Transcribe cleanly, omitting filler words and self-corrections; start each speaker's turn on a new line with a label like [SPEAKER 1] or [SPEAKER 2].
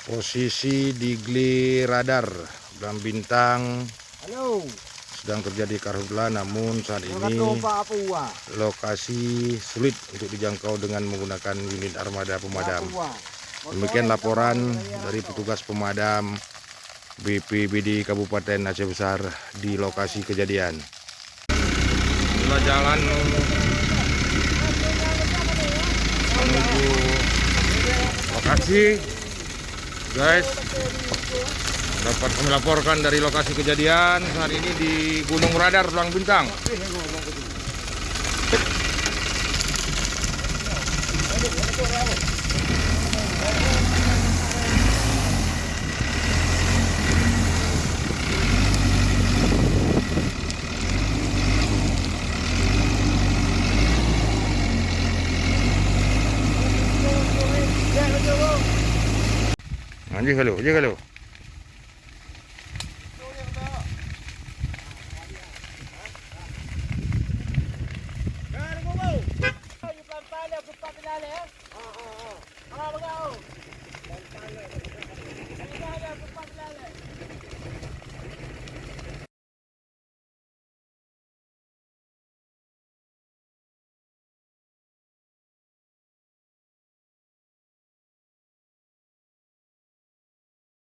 [SPEAKER 1] Posisi di Gli Radar Blang Bintang.
[SPEAKER 2] Halo.
[SPEAKER 1] Sedang terjadi karhutla, namun saat ini lokasi sulit untuk dijangkau dengan menggunakan unit armada pemadam. Demikian laporan dari petugas pemadam BPBD Kabupaten Aceh Besar di lokasi kejadian. Inilah jalan menuju lokasi, guys. Dapat kami laporkan dari lokasi kejadian saat ini di Gunung Radar Blang Bintang. Anjing halo, anjing halo.